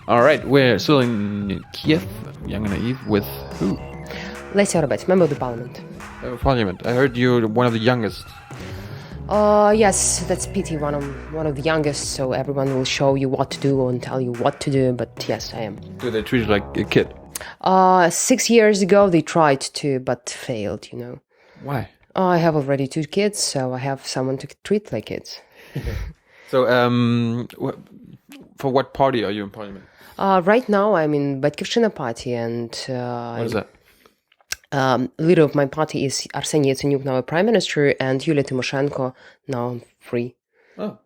All right, we're still in Kiev, Young Naive, with who? Lesya Orobets, member of the parliament. Parliament. I heard you're one of the youngest. Yes, that's pity, one of the youngest, so everyone will show you what to do and tell you what to do, but yes, I am. Do they treat you like a kid? 6 years ago they tried to, but failed, Why? I have already 2 kids, so I have someone to treat like kids. So, for what party are you in parliament? Right now I'm in Batkivshina party, and What is that? leader of my party is Arseniy Yatsenyuk, now a prime minister, and Yulia Tymoshenko, now free. Oh.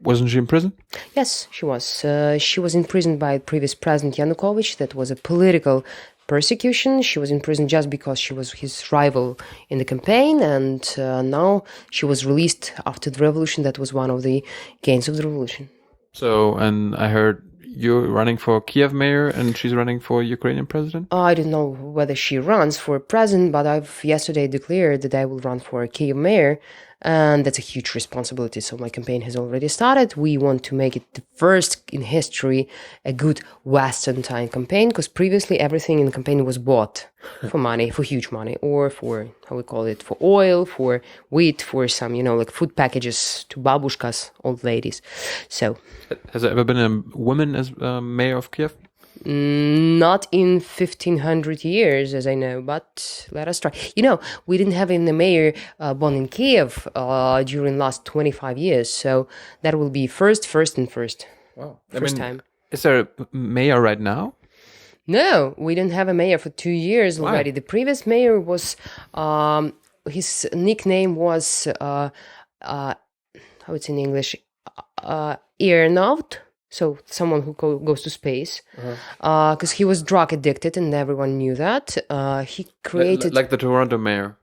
Wasn't she in prison? Yes, she was. She was imprisoned by previous president Yanukovych. That was a political persecution. She was in prison just because she was his rival in the campaign, and now she was released after the revolution. That was one of the gains of the revolution. So, and I heard you're running for Kiev mayor and she's running for Ukrainian president? I don't know whether she runs for president, but I've yesterday declared that I will run for Kiev mayor, and that's a huge responsibility. So my campaign has already started. We want to make it the first in history a good Western time campaign, because previously everything in the campaign was bought for money, for huge money, or for, how we call it, for oil, for wheat, for some, like food packages to babushkas, old ladies. So. Has there ever been a woman as mayor of Kiev? Not in 1500 years, as I know, but let us try. We didn't have any mayor born in Kiev during last 25 years, so that will be first. Wow. First time. Is there a mayor right now? No, we didn't have a mayor for 2 years already. Why? The previous mayor was, his nickname was, how it's in English, aeronaut. So someone who goes to space, because he was drug addicted and everyone knew that. He created... Like the Toronto mayor.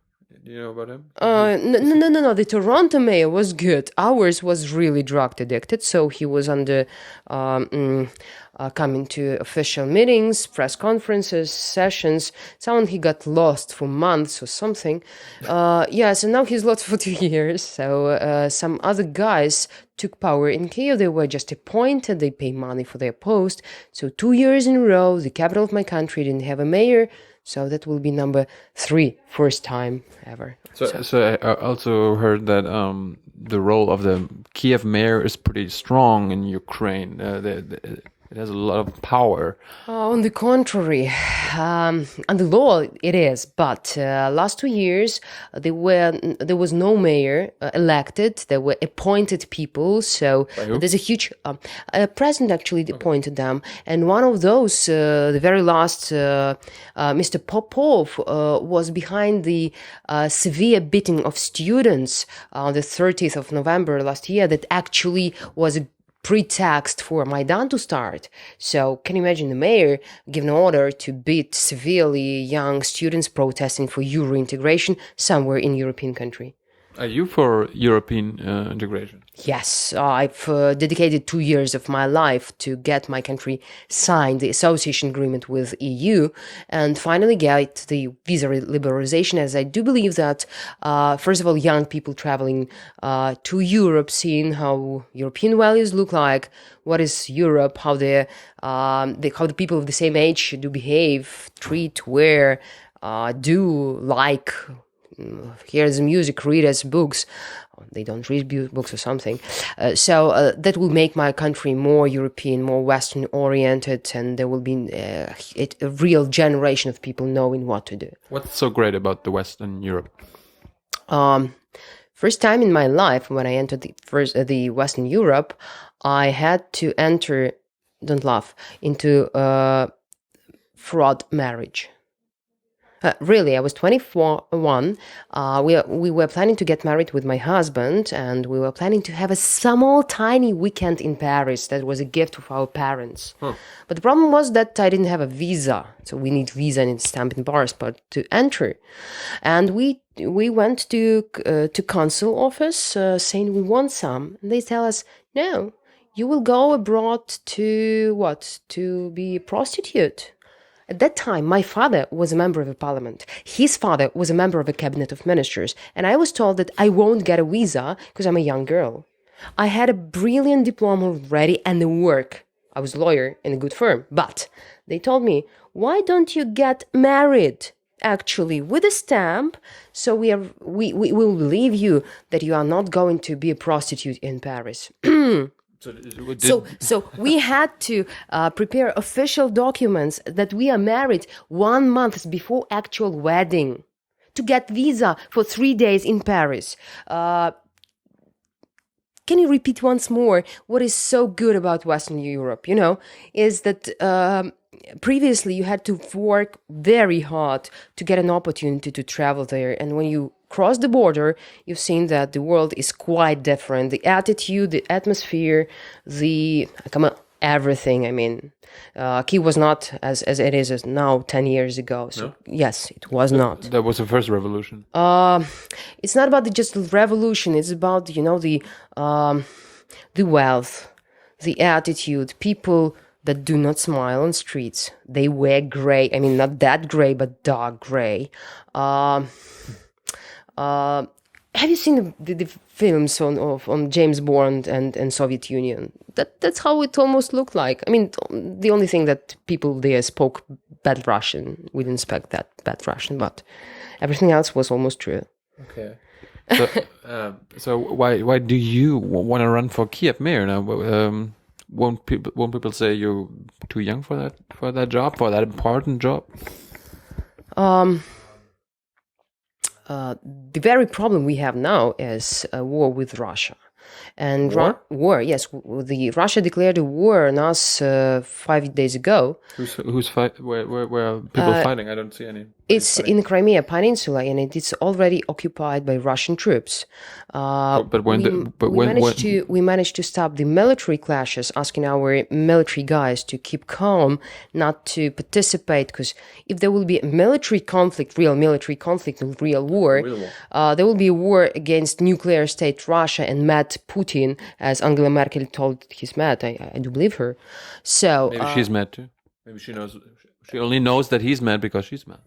Do you know about him? No. The Toronto mayor was good. Ours was really drug addicted, so he was under coming to official meetings, press conferences, sessions. Someone he got lost for months or something. So now he's lost for 2 years. So some other guys took power in Kiev. They were just appointed. They pay money for their post. So 2 years in a row, the capital of my country didn't have a mayor. So that will be number 3, first time ever. So I also heard that the role of the Kiev mayor is pretty strong in Ukraine. It has a lot of power. On the contrary, under law it is, but last 2 years there was no mayor elected. There were appointed people, so there's a huge president actually appointed them, and one of those, the very last, Mr. Popov, was behind the severe beating of students on the 30th of November last year. That actually was a pretext for Maidan to start. So can you imagine the mayor giving an order to beat severely young students protesting for Euro integration somewhere in European country? Are you for European integration? Yes, I've dedicated 2 years of my life to get my country signed the association agreement with EU and finally get the visa liberalization, as I do believe that, first of all, young people traveling to Europe, seeing how European values look like, what is Europe, how how the people of the same age do behave, treat, wear, do, like, here's music, read as books. They don't read books or something. So that will make my country more European, more Western oriented, and there will be a real generation of people knowing what to do. What's so great about the Western Europe? First time in my life when I entered the Western Europe, I had to enter, don't laugh, into fraud marriage. Really, I was 21. We were planning to get married with my husband, and we were planning to have a small, tiny weekend in Paris. That was a gift of our parents. But the problem was that I didn't have a visa, so we need visa and stamp in passport to enter. And we went to consul office saying we want some, and they tell us no. You will go abroad to be a prostitute. At that time, my father was a member of the parliament. His father was a member of a cabinet of ministers. And I was told that I won't get a visa because I'm a young girl. I had a brilliant diploma already and the work. I was a lawyer in a good firm. But they told me, why don't you get married? Actually, with a stamp, so we will believe you that you are not going to be a prostitute in Paris. So we had to prepare official documents that we are married 1 month before actual wedding to get visa for 3 days in Paris. Can you repeat once more what is so good about Western Europe? Is that previously you had to work very hard to get an opportunity to travel there. And when you cross the border, you've seen that the world is quite different. The attitude, the atmosphere, everything. I mean, Kiev was not as it is now 10 years ago. So no? Yes, it was not. That was the first revolution. It's not about just the revolution. It's about the wealth, the attitude. People that do not smile on streets. They wear gray. I mean, not that gray, but dark gray. Have you seen the films on James Bond and Soviet Union? That's how it almost looked like. I mean, the only thing that people there spoke bad Russian. We didn't speak that bad Russian, but everything else was almost true. Okay. So why do you want to run for Kiev mayor now? Won't people say you're too young for that job, for that important job? The very problem we have now is a war with Russia. And war? Yes. Russia declared a war on us 5 days ago. Who's fighting? Where are people fighting? I don't see any. It's in the Crimea Peninsula, and it's already occupied by Russian troops. We managed to stop the military clashes, asking our military guys to keep calm, not to participate, because if there will be a real military conflict, real war, there will be a war against nuclear state Russia and mad Putin, as Angela Merkel told he's mad. I do believe her. So maybe she's mad too. Maybe she knows. She only knows that he's mad because she's mad.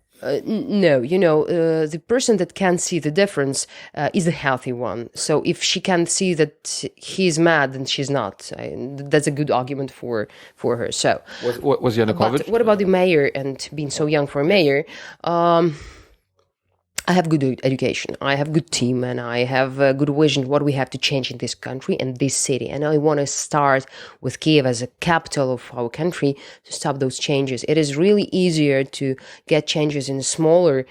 No, the person that can see the difference is a healthy one. So if she can see that he's mad, then she's not. That's a good argument for her. So was Yanukovych? But what about the mayor and being so young for a mayor? I have good education, I have good team, and I have a good vision what we have to change in this country and this city. And I want to start with Kiev as a capital of our country to stop those changes. It is really easier to get changes in a smaller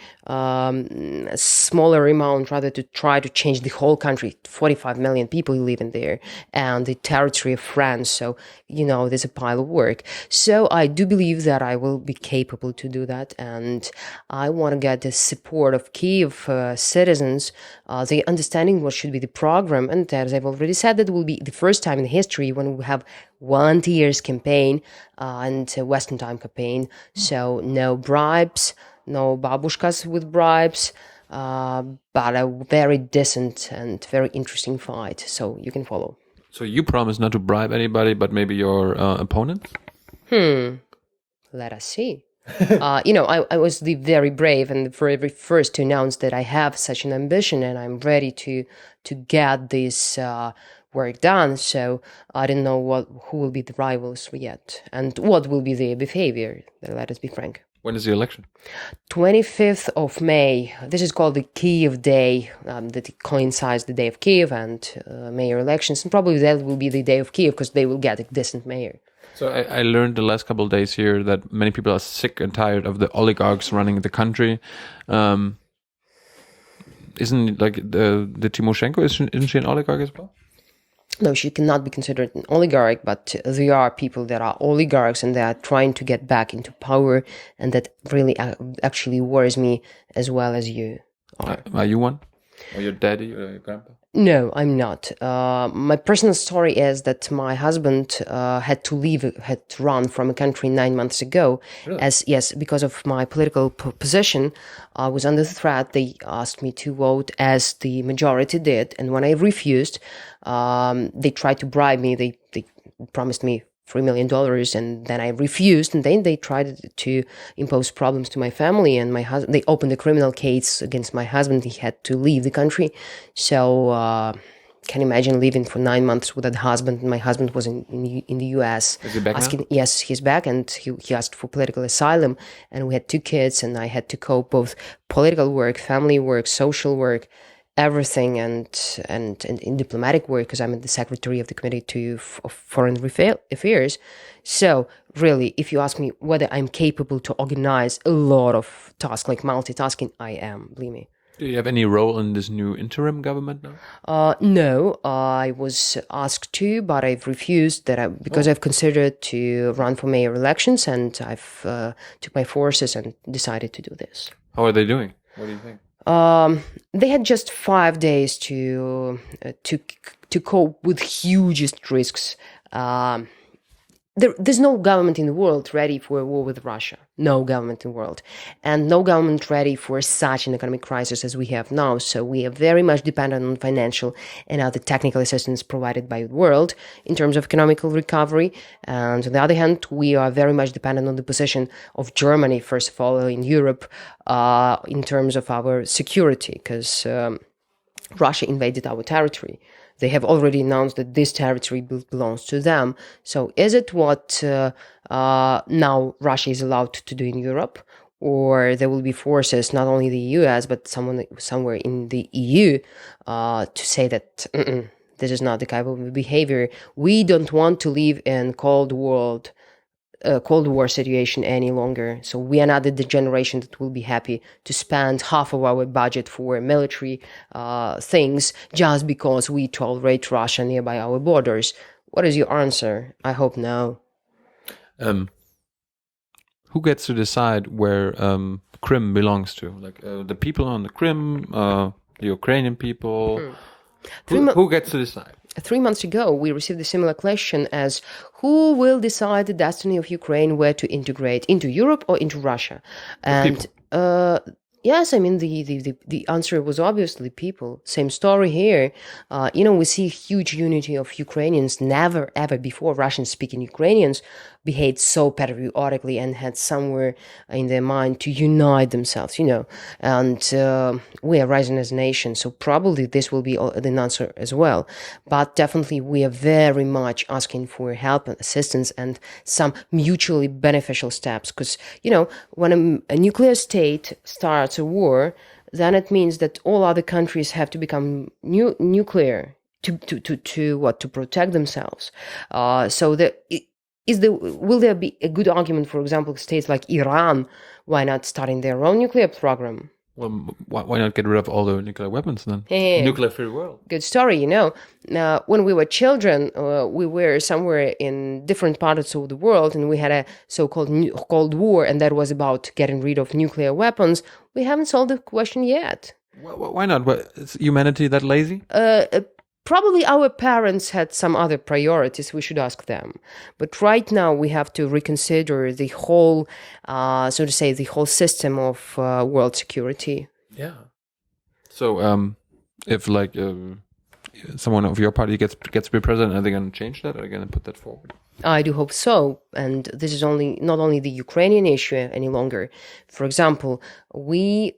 amount rather to try to change the whole country. 45 million people live in there and the territory of France. So, there's a pile of work. So I do believe that I will be capable to do that. And I want to get the support of Kiev citizens, the understanding what should be the program. And as I've already said, that will be the first time in history when we have volunteers campaign and a Western time campaign. So no bribes, no babushkas with bribes, but a very decent and very interesting fight. So you can follow. So you promise not to bribe anybody, but maybe your opponents? Let us see. I was the very brave and the very first to announce that I have such an ambition and I'm ready to get this work done. So I don't know who will be the rivals yet and what will be their behavior. Let us be frank. When is the election? 25th of May. This is called the Kiev Day, that coincides the day of Kiev and mayor elections. And probably that will be the day of Kiev because they will get a decent mayor. So I learned the last couple of days here that many people are sick and tired of the oligarchs running the country. Isn't like the Tymoshenko, isn't she an oligarch as well? No, she cannot be considered an oligarch, but there are people that are oligarchs and they are trying to get back into power, and that really actually worries me as well as you are. Are you one? Or your daddy or your grandpa? No, I'm not. My personal story is that my husband had to run from a country 9 months ago. Really? Because of my political position, I was under threat. They asked me to vote as the majority did. And when I refused, they tried to bribe me. They promised me $3 million, and then I refused, and then they tried to impose problems to my family and my husband. They opened a criminal case against my husband. He had to leave the country. So can imagine living for 9 months without a husband. My husband was in the US. Is he back now? Yes, he's back, and he asked for political asylum, and we had 2 kids, and I had to cope both political work, family work, social work, everything, and in diplomatic work, because I'm the secretary of the Committee of Foreign Affairs. So really, if you ask me whether I'm capable to organize a lot of tasks like multitasking, I am, believe me. Do you have any role in this new interim government now? No, I was asked to, but I've refused because I've considered to run for mayor elections, and I've took my forces and decided to do this. How are they doing? What do you think? They had just 5 days to cope with hugest risks. There's no government in the world ready for a war with Russia. No government in the world. And no government ready for such an economic crisis as we have now. So we are very much dependent on financial and other technical assistance provided by the world in terms of economical recovery. And on the other hand, we are very much dependent on the position of Germany, first of all, in Europe, in terms of our security, because Russia invaded our territory. They have already announced that this territory belongs to them. So is it what now Russia is allowed to do in Europe? Or there will be forces, not only the US, but somewhere in the EU to say that this is not the kind of behavior. We don't want to live in Cold War situation any longer. So we are not the generation that will be happy to spend half of our budget for military things just because we tolerate Russia nearby our borders. What is your answer? I hope no. Who gets to decide where Crimea belongs to? Like the people on the Crimea, the Ukrainian people? Who gets to decide? 3 months ago, we received a similar question as who will decide the destiny of Ukraine, where to integrate, into Europe or into Russia? And yes, I mean, the answer was obviously people. Same story here. We see huge unity of Ukrainians. Never, ever before Russian-speaking Ukrainians behaved so patriotically and had somewhere in their mind to unite themselves, and we are rising as a nation, so probably this will be the answer as well. But definitely we are very much asking for help and assistance and some mutually beneficial steps, because, when a nuclear state starts a war, then it means that all other countries have to become nuclear to protect themselves. Will there be a good argument, for example, states like Iran, why not starting their own nuclear program? Well, why not get rid of all the nuclear weapons then? Nuclear-free world. Good story, when we were children, we were somewhere in different parts of the world, and we had a so-called Cold War, and that was about getting rid of nuclear weapons. We haven't solved the question yet. Why not? Is humanity that lazy? Probably our parents had some other priorities. We should ask them. But right now we have to reconsider the whole, the whole system of world security. Yeah. So, if someone of your party gets to be president, are they going to change that? Are they going to put that forward? I do hope so. And this is not only the Ukrainian issue any longer. For example, we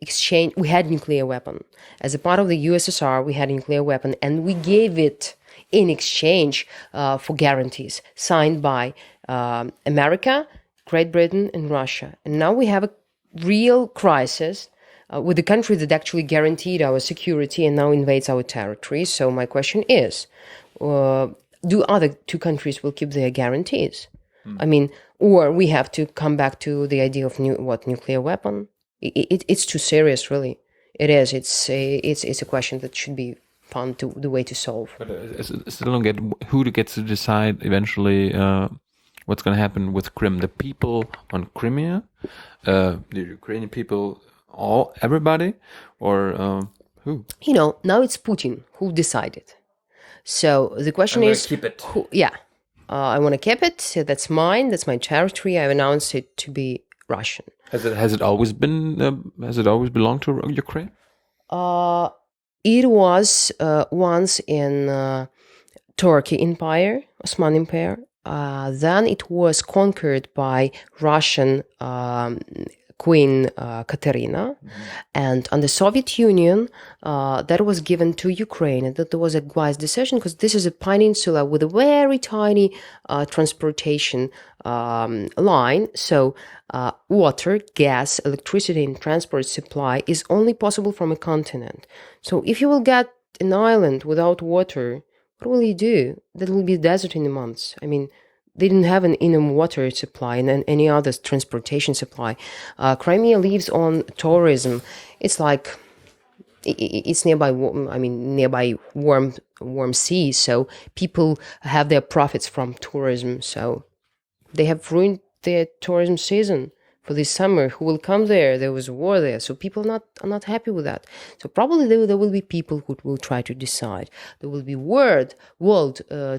had nuclear weapon. As a part of the USSR, we had a nuclear weapon, and we gave it in exchange for guarantees signed by America, Great Britain, and Russia. And now we have a real crisis with the country that actually guaranteed our security and now invades our territory. So my question is, do other 2 countries will keep their guarantees? I mean, or we have to come back to the idea of nuclear weapon? It's too serious, really. It is. It's a question that should be found the way to solve. But I still don't get who gets to decide eventually what's going to happen with Crimea. The people on Crimea, the Ukrainian people, everybody, or who? Now it's Putin who decided. So the question is, keep it. I want to keep it. That's mine. That's my territory. I've announced it to be Russian. Has it always been? Has it always belonged to Ukraine? It was once in Turkey Empire, Osman Empire. Then it was conquered by Russian Queen Katerina, and on the Soviet Union, that was given to Ukraine, and that was a wise decision because this is a peninsula with a very tiny transportation line. So water, gas, electricity, and transport supply is only possible from a continent. So if you will get an island without water, what will you do? That will be a desert in a month. I mean, they didn't have an enough water supply and any other transportation supply. Crimea lives on tourism. It's like it's nearby. I mean, nearby warm sea. So people have their profits from tourism. So they have ruined their tourism season for this summer. Who will come there? There was a war there, so people are not happy with that. So probably there will be people who will try to decide. There will be world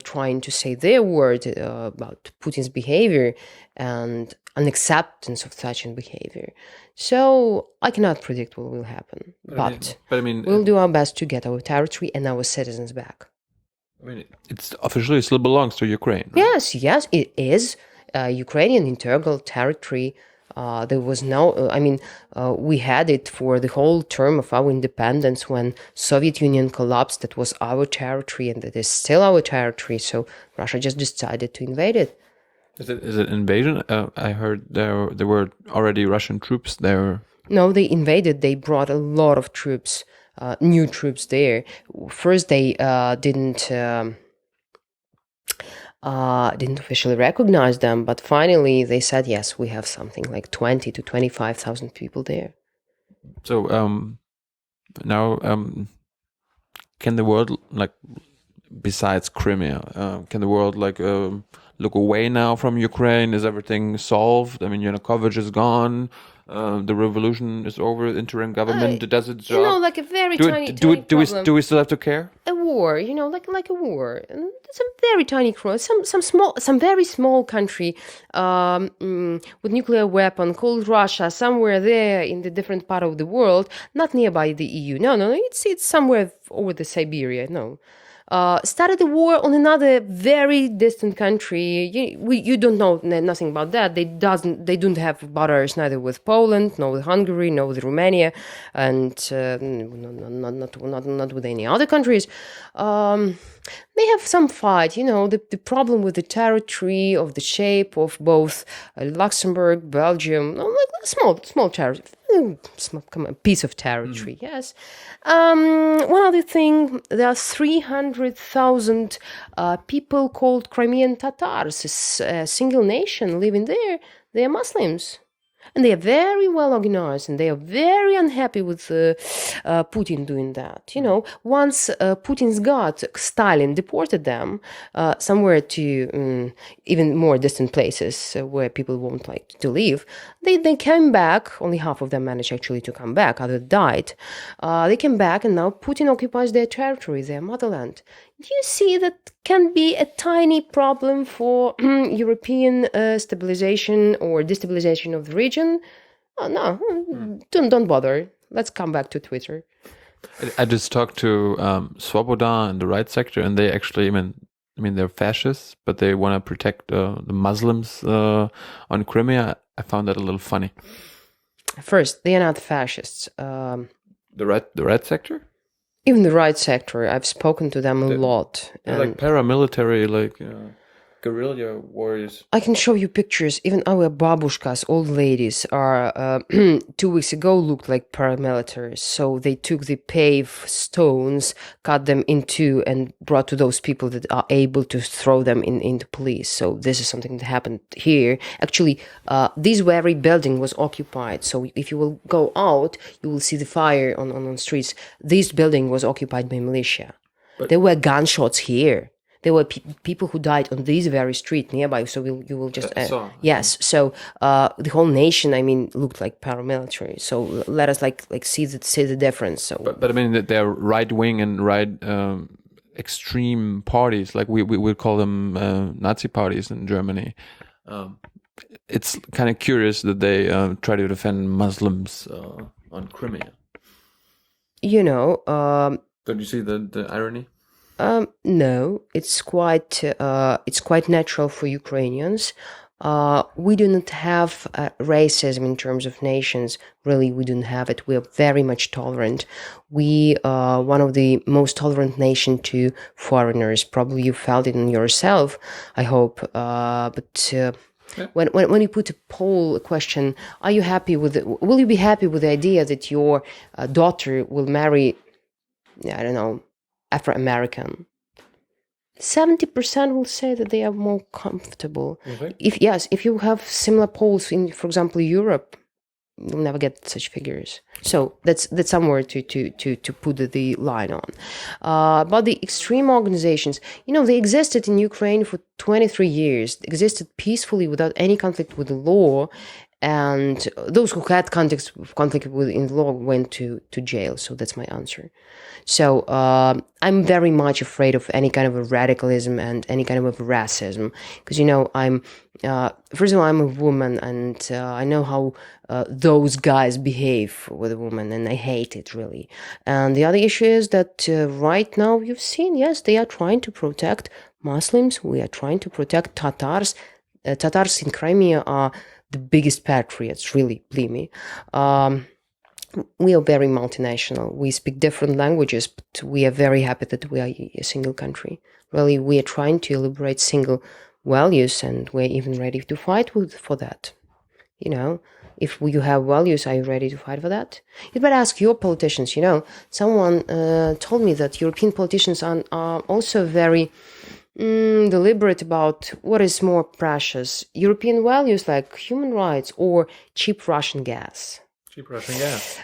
trying to say their word about Putin's behavior and unacceptance of such a behavior. So I cannot predict what will happen, but I mean, we'll do our best to get our territory and our citizens back. I mean, it's officially still belongs to Ukraine. Right? Yes, it is. Ukrainian integral territory. There was no, we had it for the whole term of our independence when Soviet Union collapsed. That was our territory, and that is still our territory. So Russia just decided to invade it. Is it invasion? I heard there were already Russian troops there. No, they invaded. They brought a lot of troops, new troops there. First, they didn't officially recognize them, but finally they said, yes, we have something like 20 to 25,000 people there. So now can the world, like, besides Crimea, can the world look away now from Ukraine? Is everything solved? I mean, Yanukovych is gone. The revolution is over. Interim government does its job. Like a very tiny problem. Do we still have to care? A war, like a war. And it's a very tiny cross. Some very small country with nuclear weapon called Russia, somewhere there in the different part of the world, not nearby the EU. No, it's somewhere over the Siberia. No. Started a war on another very distant country. You don't know nothing about that. They don't have borders neither with Poland, nor with Hungary, nor with Romania, and not with any other countries. They have some fight. The problem with the territory of the shape of both Luxembourg, Belgium, like small territory. Piece of territory, yes. One other thing, there are 300,000 people called Crimean Tatars, a single nation living there. They are Muslims. And they are very well organized, and they are very unhappy with Putin doing that. Once Putin's god, Stalin, deported them somewhere to even more distant places where people won't like to live, they came back. Only half of them managed actually to come back. Others died. They came back, and now Putin occupies their territory, their motherland. Do you see that can be a tiny problem for European stabilization or destabilization of the region? Oh, no, don't bother. Let's come back to Twitter. I just talked to Svoboda and the right sector, and they actually, I mean, they're fascists, but they want to protect the Muslims on Crimea. I found that a little funny. First, they are not fascists. The right sector? Even the right sector, I've spoken to them a lot. They're like paramilitary, guerrilla warriors. I can show you pictures. Even our babushkas, old ladies, are 2 weeks ago looked like paramilitaries. So they took the paved stones, cut them in two, and brought to those people that are able to throw them into police. So this is something that happened here. Actually, this very building was occupied. So if you will go out, you will see the fire on streets. This building was occupied by militia. But there were gunshots here. There were people who died on this very street nearby. So you will just yes. So the whole nation, looked like paramilitary. So let us see the difference. So, but I mean, they're right wing and right extreme parties. Like we would call them Nazi parties in Germany. It's kind of curious that they try to defend Muslims on Crimea. Don't you see the irony? No, it's quite natural for Ukrainians. We do not have racism in terms of nations. Really, we don't have it. We are very much tolerant. We are one of the most tolerant nation to foreigners. Probably you felt it in yourself, I hope. When you put a question, are you happy with will you be happy with the idea that your daughter will marry, I don't know, Afro-American? 70% will say that they are more comfortable. If you have similar polls in, for example, Europe, you'll never get such figures. So that's somewhere to put the line on. But the extreme organizations, they existed in Ukraine for 23 years, existed peacefully without any conflict with the law. And those who had conflict in the law went to jail. So that's my answer. So I'm very much afraid of any kind of a radicalism and any kind of a racism, because I'm first of all, I'm a woman, and I know how those guys behave with a woman, and I hate it really. And the other issue is that right now you've seen, yes, they are trying to protect Muslims. We are trying to protect Tatars. Tatars in Crimea are the biggest patriots, really, believe me. We are very multinational. We speak different languages, but we are very happy that we are a single country. Really, we are trying to elaborate single values, and we're even ready to fight for that. If you have values, are you ready to fight for that? You better ask your politicians. Someone told me that European politicians are also very deliberate about what is more precious, European values like human rights or cheap Russian gas. Cheap Russian gas.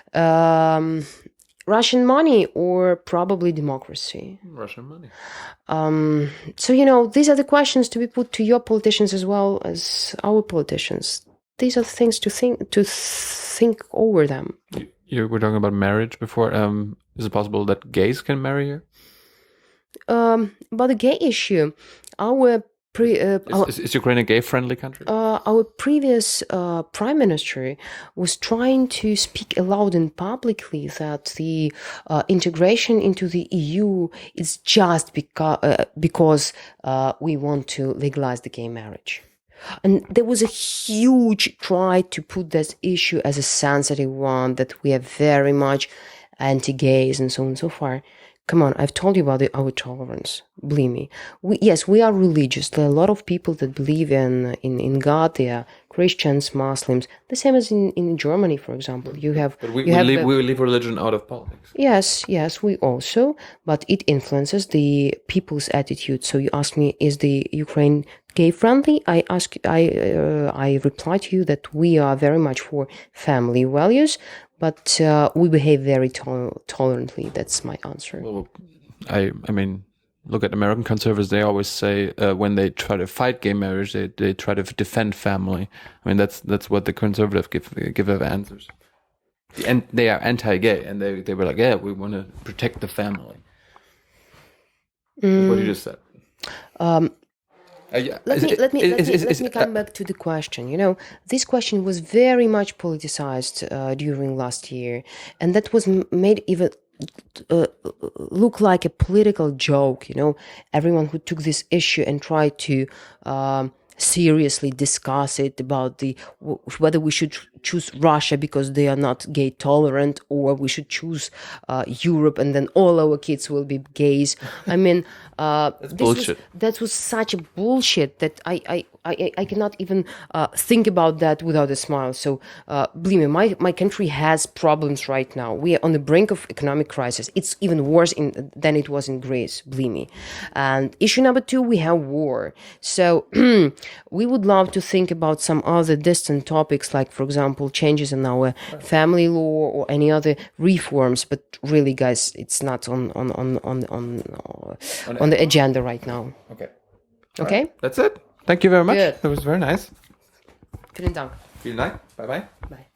Russian money or probably democracy. Russian money. So, these are the questions to be put to your politicians as well as our politicians. These are the things to think over them. You were talking about marriage before. Is it possible that gays can marry here? About the gay issue, is Ukraine a gay-friendly country? Our previous prime minister was trying to speak aloud and publicly that the integration into the EU is just because we want to legalize the gay marriage. And there was a huge try to put this issue as a sensitive one, that we are very much anti-gays and so on and so forth. Come on, I've told you about our tolerance. Believe me. We are religious. There are a lot of people that believe in God. They are Christians, Muslims. The same as in Germany, for example. We leave religion out of politics. Yes, we also. But it influences the people's attitude. So you ask me, is the Ukraine gay-friendly? I reply to you that we are very much for family values. But we behave very tolerantly. That's my answer. Well, I mean, look at American conservatives. They always say when they try to fight gay marriage, they try to defend family. I mean, that's what the conservatives give as answers. And they are anti-gay, and they were like, yeah, we want to protect the family. What you just said. Let me come back to the question. This question was very much politicized during last year, and that was made even look like a political joke. Everyone who took this issue and tried to seriously discuss it about whether we should choose Russia because they are not gay tolerant, or we should choose Europe and then all our kids will be gays. I mean, that's bullshit. That was such a bullshit that I cannot even think about that without a smile. So believe me, my country has problems right now. We are on the brink of economic crisis. It's even worse than it was in Greece, believe me. And issue number 2, we have war. So we would love to think about some other distant topics, like, for example, changes in our family law or any other reforms. But really, guys, it's not on the agenda right now. Okay. Okay? Right. That's it. Thank you very much. Good. That was very nice. Vielen Dank. Vielen Dank. Bye-bye. Bye.